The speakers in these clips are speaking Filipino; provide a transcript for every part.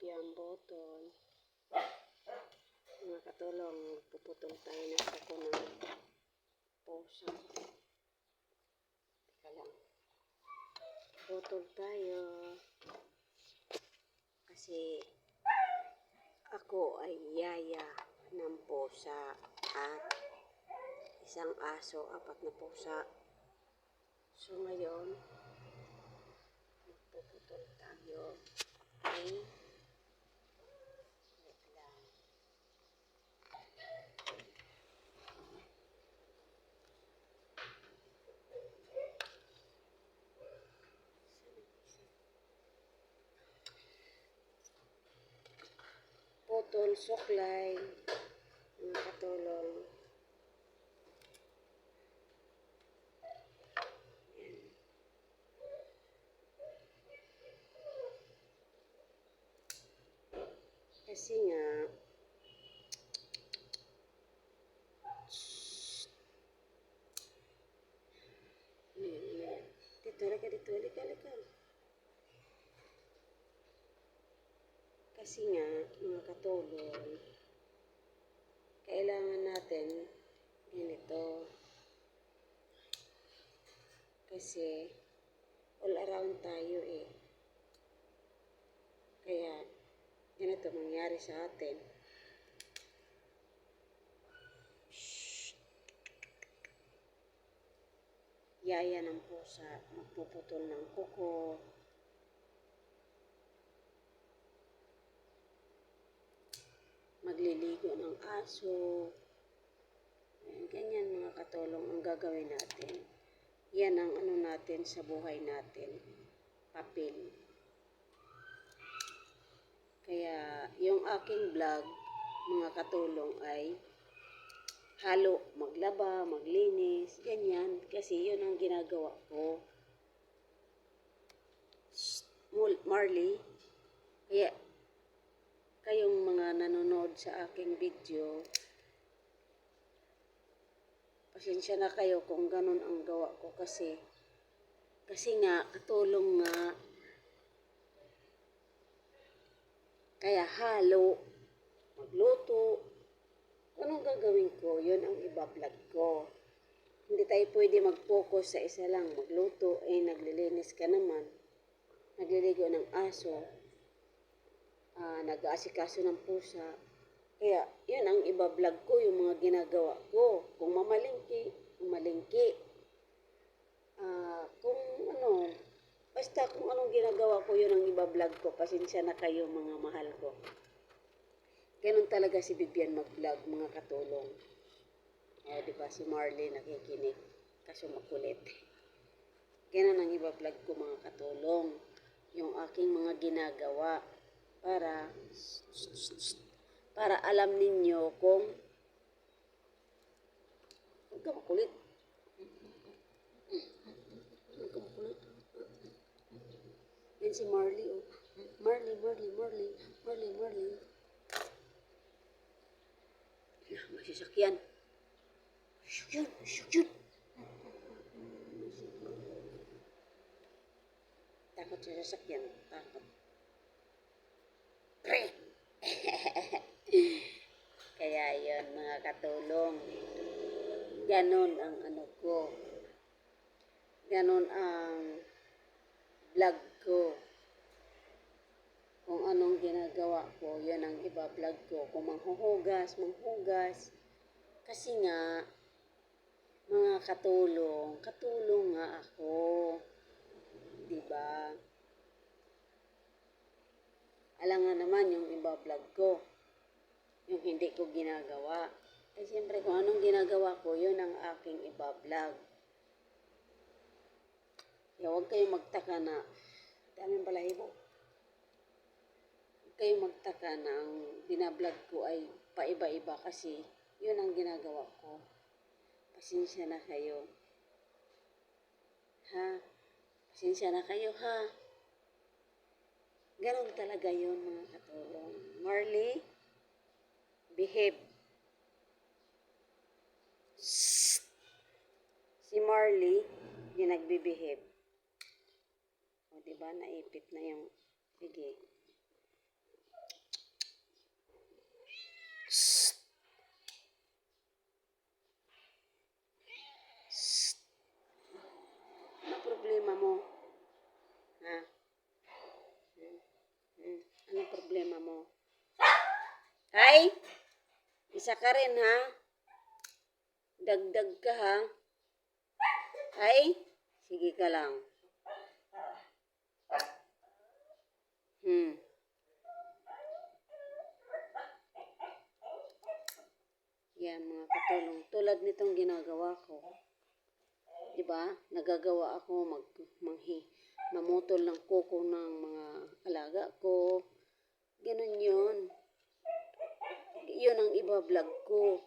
Bibian botol. Mga katulong, puputol tayo ng sako ng pusa. Teka lang. Botol tayo. Kasi ako ay yaya ng pusa at isang aso, 4 na pusa. So ngayon, puputol tayo. Okay? Wait lang. Putol suklay, mga katulong. Kasi nga, dito, halika. Kasi nga, mga katulong, kailangan natin ganito. Kasi, all around tayo eh. Kaya, ganito mangyari sa atin. Yaya ng pusa, magpuputol ng kuko. Magliligo ng aso. Ganyan mga katulong ang gagawin natin. Yan ang ano natin sa buhay natin. Papel. Kaya yung aking vlog, mga katulong ay halo, maglaba, maglinis, ganyan. Kasi yun ang ginagawa ko. Marley, kaya kayong mga nanonood sa aking video, pasensya na kayo kung ganun ang gawa ko kasi nga katulong nga, kaya halo, magluto, anong gagawin ko, yun ang iba-vlog ko. Hindi tayo pwede mag-focus sa isa lang, magluto, naglilinis ka naman, nagliligo ng aso, nag-aasikaso ng pusa. Kaya, yun ang iba-vlog ko, yung mga ginagawa ko. Kung mamalingki. Kung ano, basta kung anong ginagawa ko, yun ang iba-vlog ko. Pasensya na kayo mga mahal ko. Ganun talaga si Bibian mag-vlog, mga katulong. Diba si Marley nakikinig, kaso makulit. Ganun ang iba-vlog ko, mga katulong. Yung aking mga ginagawa para alam ninyo kung huwag ka makulit. Yan si Marley, oh. Marley. May sasakyan. Yun. Takot sa sasakyan. Takot. Kaya yun, mga katulong. Ganon ang ano ko. Ganon ang vlog ko. Kung anong ginagawa ko, yun ang iba-vlog ko. Kung manghuhugas. Kasi nga, mga katulong nga ako. Diba? Alam nga naman yung iba-vlog ko. Yung hindi ko ginagawa. Siyempre kung anong ginagawa ko, yun ang aking iba-vlog. Kaya huwag kayong magtaka na, daming balahibo. Huwag kayong magtaka na ang binablog ko ay paiba-iba kasi yun ang ginagawa ko. Pasensya na kayo. Pasensya na kayo, ha? Ganon talaga yun, mga katulong. Marley, behave. Si Marley, yung nagbibehave. O, diba? Naipit na yung, sige. Isa ka rin ha. Dagdag ka ha. Ay, sige ka lang. Yan mga katulong. Tulad nitong ginagawa ko. Diba? Nagagawa ako mamutol ng kuko ng mga alaga ko. Ganun yun. Yun ang iba-vlog ko.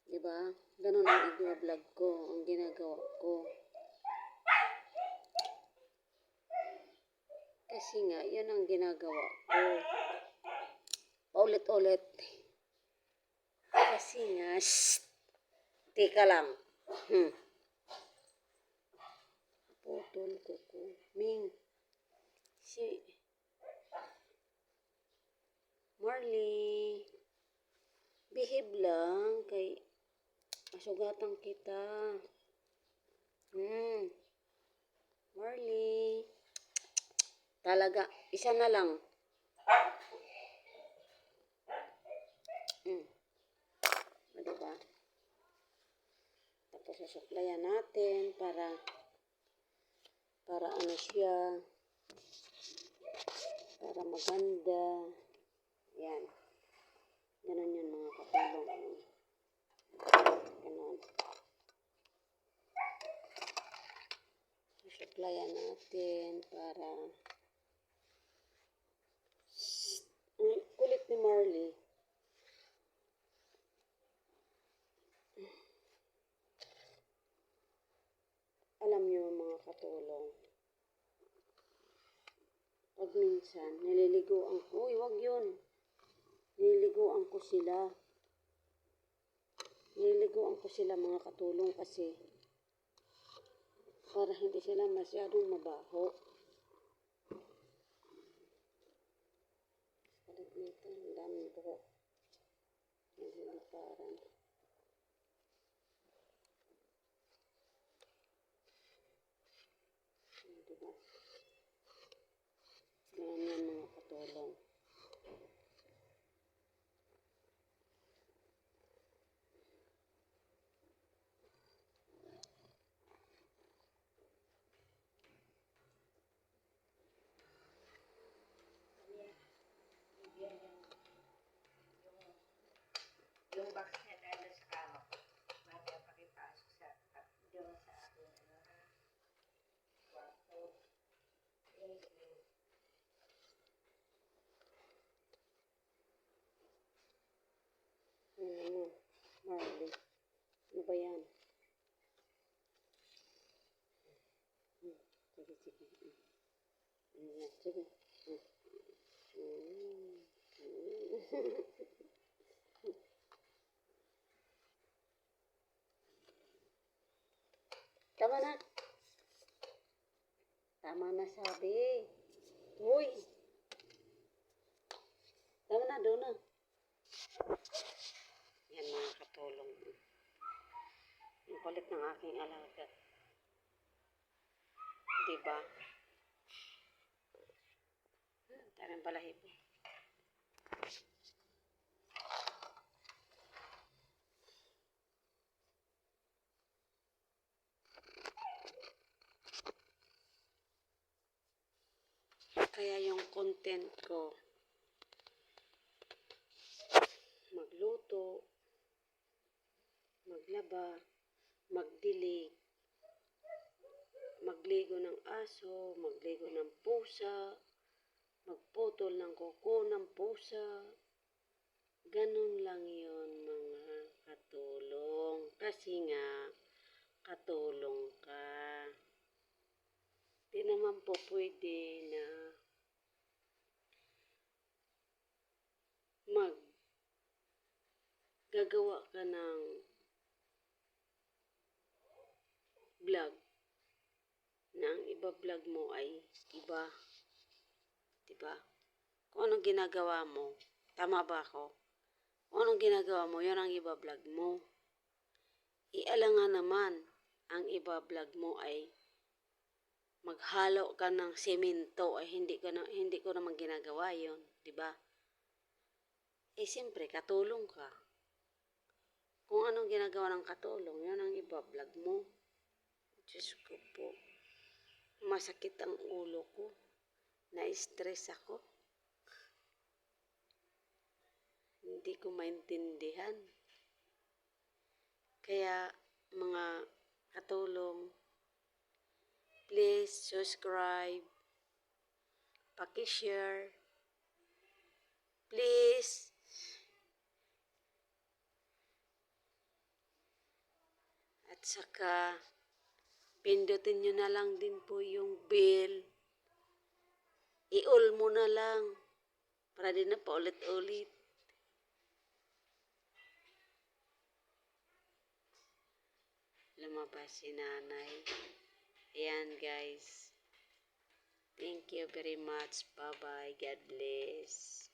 Diba? Ganun ang iba-vlog ko. Ang ginagawa ko. Kasi nga, yun ang ginagawa ko. Paulit-ulit. Kasi nga, teka lang. Putol ko. Ming. Si Marley. Behave lang. Kay masugatan kita. Marley. Talaga. Isa na lang. Diba? Tapos susuklayan natin para ano siya, para maganda. Yan. Ganun yun mga katulong. Ganun. Susuklayan natin para kulit ni Marley. Alam niyo mga katulong, pag minsan nililiguan ko, wag yun. Nililiguan ko sila mga katulong kasi para hindi sila masyadong mabaho. Palit nito, ang daming buhok. Nagliliparan. Diba? Ganyan yan mga katulong. Yung box niya dahil sa kama ko. Mamaya pakipasok sa doon sa akin. Kwarto. Marley. Ano ba yan? Sige. Ayan, sige. Tama na. Tama na sabi. Uy. Tama na, doon na. Yan mga katulong. Ang kulit ng aking alaga. Diba? Tarang balahibo. Kaya yung content ko, magluto, maglaba, magdilig, magligo ng aso, magligo ng pusa, magputol ng kuko ng pusa. Ganun lang yun mga katulong. Kasi nga, katulong ka. Di naman po pwede na gagawa ka ng vlog na ang iba-vlog mo ay iba. Diba? Kung anong ginagawa mo, tama ba ako? Kung anong ginagawa mo, yun ang iba-vlog mo. Ialangan naman, ang iba-vlog mo ay maghalo ka ng semento ay hindi ko naman ginagawa yun, 'di ba? siyempre, katulong ka. Kung anong ginagawa ng katulong, yun ang iba-vlog mo. Diyos ko po. Masakit ang ulo ko. Na-stress ako. Hindi ko maintindihan. Kaya, mga katulong, please subscribe, paki-share, please. At saka, pindutin nyo na lang din po yung bell. I-all mo na lang. Para din na paulit-ulit. Lumabas si nanay. Ayan guys. Thank you very much. Bye-bye. God bless.